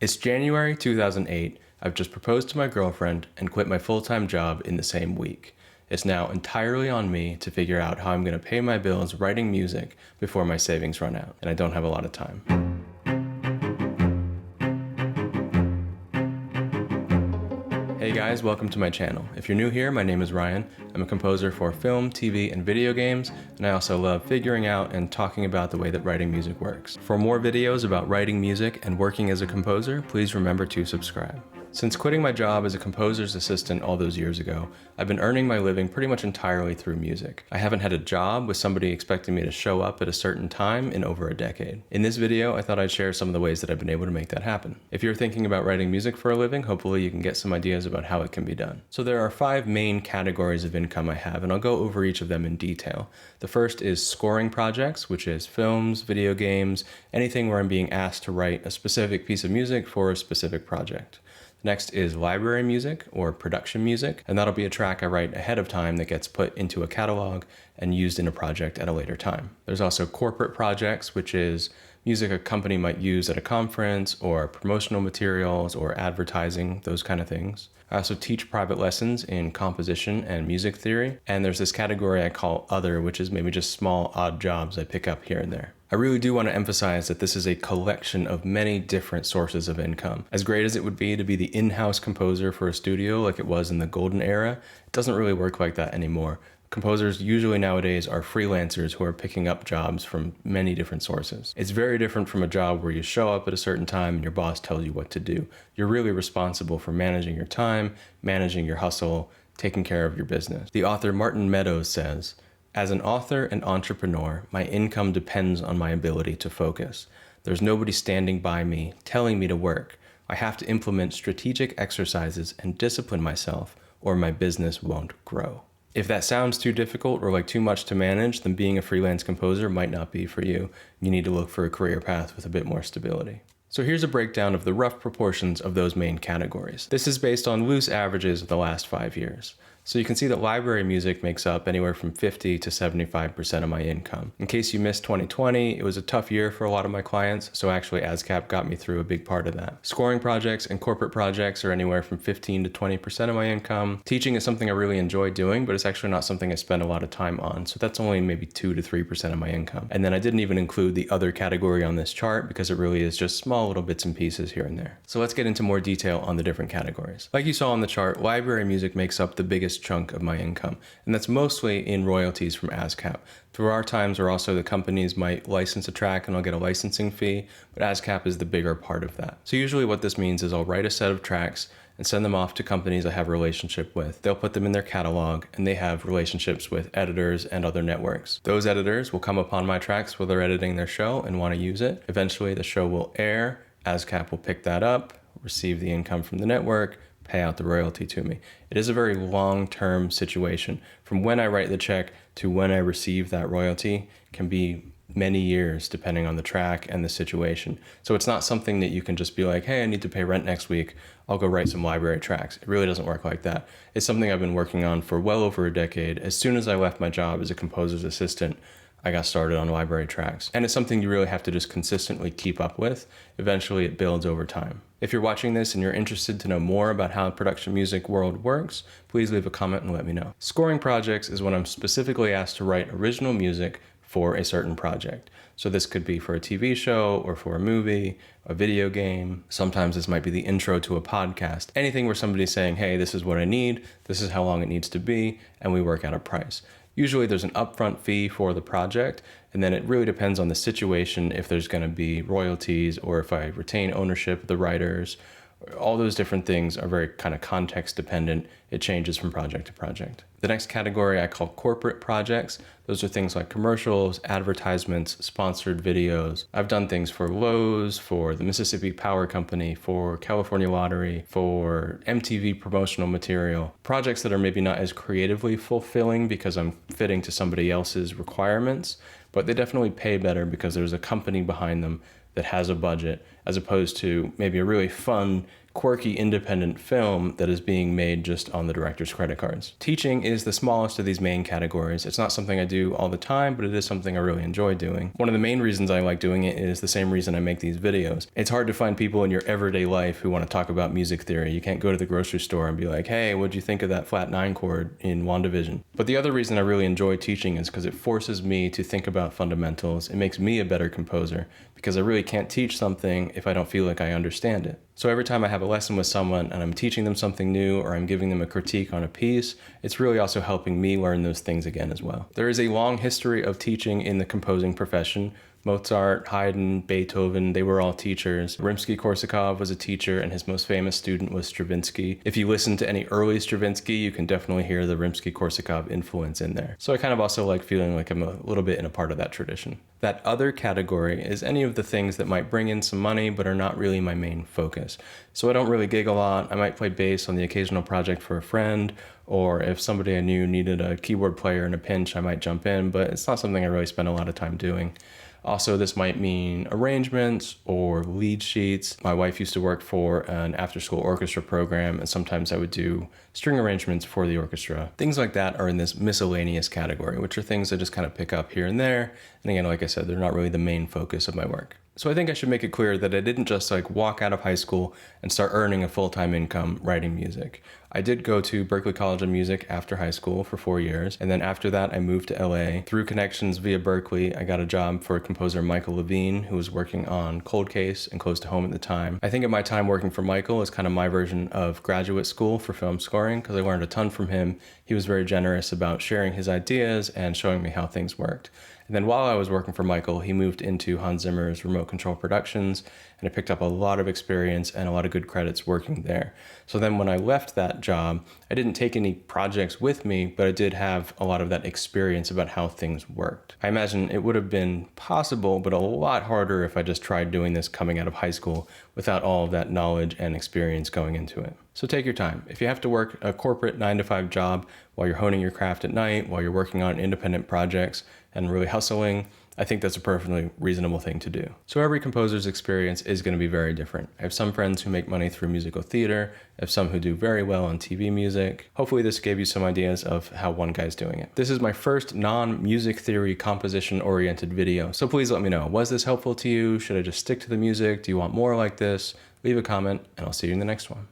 It's January 2008. I've just proposed to my girlfriend and quit my full-time job in the same week. It's now entirely on me to figure out how I'm going to pay my bills writing music before my savings run out, and I don't have a lot of time. Hey guys, welcome to my channel. If you're new here, my name is Ryan. I'm a composer for film, TV, and video games, and I also love figuring out and talking about the way that writing music works. For more videos about writing music and working as a composer, please remember to subscribe. Since quitting my job as a composer's assistant all those years ago, I've been earning my living pretty much entirely through music. I haven't had a job with somebody expecting me to show up at a certain time in over a decade. In this video, I thought I'd share some of the ways that I've been able to make that happen. If you're thinking about writing music for a living, hopefully you can get some ideas about how it can be done. So there are 5 main categories of income I have, and I'll go over each of them in detail. The first is scoring projects, which is films, video games, anything where I'm being asked to write a specific piece of music for a specific project. Next is library music or production music, and that'll be a track I write ahead of time that gets put into a catalog and used in a project at a later time. There's also corporate projects, which is music a company might use at a conference or promotional materials or advertising, those kind of things. I also teach private lessons in composition and music theory, and there's this category I call other, which is maybe just small odd jobs I pick up here and there. I really do want to emphasize that this is a collection of many different sources of income. As great as it would be to be the in-house composer for a studio like it was in the golden era, it doesn't really work like that anymore. Composers usually nowadays are freelancers who are picking up jobs from many different sources. It's very different from a job where you show up at a certain time and your boss tells you what to do. You're really responsible for managing your time, managing your hustle, taking care of your business. The author Martin Meadows says, "As an author and entrepreneur, my income depends on my ability to focus. There's nobody standing by me, telling me to work. I have to implement strategic exercises and discipline myself, or my business won't grow." If that sounds too difficult or like too much to manage, then being a freelance composer might not be for you. You need to look for a career path with a bit more stability. So here's a breakdown of the rough proportions of those main categories. This is based on loose averages of the last 5 years. So you can see that library music makes up anywhere from 50 to 75% of my income. In case you missed 2020, it was a tough year for a lot of my clients, so actually ASCAP got me through a big part of that. Scoring projects and corporate projects are anywhere from 15 to 20% of my income. Teaching is something I really enjoy doing, but it's actually not something I spend a lot of time on, so that's only maybe 2 to 3% of my income. And then I didn't even include the other category on this chart because it really is just small little bits and pieces here and there. So let's get into more detail on the different categories. Like you saw on the chart, library music makes up the biggest chunk of my income, and that's mostly in royalties from ASCAP. There are times where also the companies might license a track and I'll get a licensing fee, but ASCAP is the bigger part of that. So usually what this means is I'll write a set of tracks and send them off to companies I have a relationship with. They'll put them in their catalog, and they have relationships with editors and other networks. Those editors will come upon my tracks while they're editing their show and want to use it. Eventually the show will air, ASCAP will pick that up, receive the income from the network, pay out the royalty to me. It is a very long-term situation. From when I write the check to when I receive that royalty can be many years depending on the track and the situation. So it's not something that you can just be like, hey, I need to pay rent next week, I'll go write some library tracks. It really doesn't work like that. It's something I've been working on for well over a decade. As soon as I left my job as a composer's assistant, I got started on library tracks. And it's something you really have to just consistently keep up with. Eventually it builds over time. If you're watching this and you're interested to know more about how the production music world works, please leave a comment and let me know. Scoring projects is when I'm specifically asked to write original music for a certain project. So this could be for a TV show or for a movie, a video game. Sometimes this might be the intro to a podcast. Anything where somebody's saying, hey, this is what I need, this is how long it needs to be, and we work out a price. Usually there's an upfront fee for the project, and then it really depends on the situation if there's going to be royalties or if I retain ownership of the writers. All those different things are very kind of context dependent. It changes from project to project. The next category I call corporate projects. Those are things like commercials, advertisements, sponsored videos. I've done things for Lowe's, for the Mississippi Power Company, for California Lottery, for MTV promotional material. Projects that are maybe not as creatively fulfilling because I'm fitting to somebody else's requirements, but they definitely pay better because there's a company behind them that has a budget, as opposed to maybe a really fun, quirky independent film that is being made just on the director's credit cards. Teaching is the smallest of these main categories. It's not something I do all the time, but it is something I really enjoy doing. One of the main reasons I like doing it is the same reason I make these videos. It's hard to find people in your everyday life who want to talk about music theory. You can't go to the grocery store and be like, hey, what'd you think of that flat 9 chord in WandaVision? But the other reason I really enjoy teaching is because it forces me to think about fundamentals. It makes me a better composer because I really can't teach something if I don't feel like I understand it. So every time I have a lesson with someone and I'm teaching them something new or I'm giving them a critique on a piece, it's really also helping me learn those things again as well. There is a long history of teaching in the composing profession. Mozart, Haydn, Beethoven, they were all teachers. Rimsky-Korsakov was a teacher and his most famous student was Stravinsky. If you listen to any early Stravinsky, you can definitely hear the Rimsky-Korsakov influence in there. So I kind of also like feeling like I'm a little bit in a part of that tradition. That other category is any of the things that might bring in some money but are not really my main focus. So I don't really gig a lot. I might play bass on the occasional project for a friend, or if somebody I knew needed a keyboard player in a pinch, I might jump in, but it's not something I really spend a lot of time doing. Also, this might mean arrangements or lead sheets. My wife used to work for an after-school orchestra program, and sometimes I would do string arrangements for the orchestra. Things like that are in this miscellaneous category, which are things I just kind of pick up here and there. And again, like I said, they're not really the main focus of my work. So I think I should make it clear that I didn't just walk out of high school and start earning a full-time income writing music. I did go to Berklee College of Music after high school for 4 years, and then after that I moved to LA. Through connections via Berklee, I got a job for composer Michael Levine, who was working on Cold Case and Close to Home at the time. I think of my time working for Michael as kind of my version of graduate school for film scoring, because I learned a ton from him. He was very generous about sharing his ideas and showing me how things worked. And then while I was working for Michael, he moved into Hans Zimmer's Remote Control Productions, and I picked up a lot of experience and a lot of good credits working there. So then when I left that job, I didn't take any projects with me, but I did have a lot of that experience about how things worked. I imagine it would have been possible, but a lot harder if I just tried doing this coming out of high school without all of that knowledge and experience going into it. So take your time. If you have to work a corporate 9-to-5 job while you're honing your craft at night, while you're working on independent projects and really hustling, I think that's a perfectly reasonable thing to do. So every composer's experience is going to be very different. I have some friends who make money through musical theater. I have some who do very well on TV music. Hopefully this gave you some ideas of how one guy's doing it. This is my first non-music theory composition-oriented video, so please let me know. Was this helpful to you? Should I just stick to the music? Do you want more like this? Leave a comment, and I'll see you in the next one.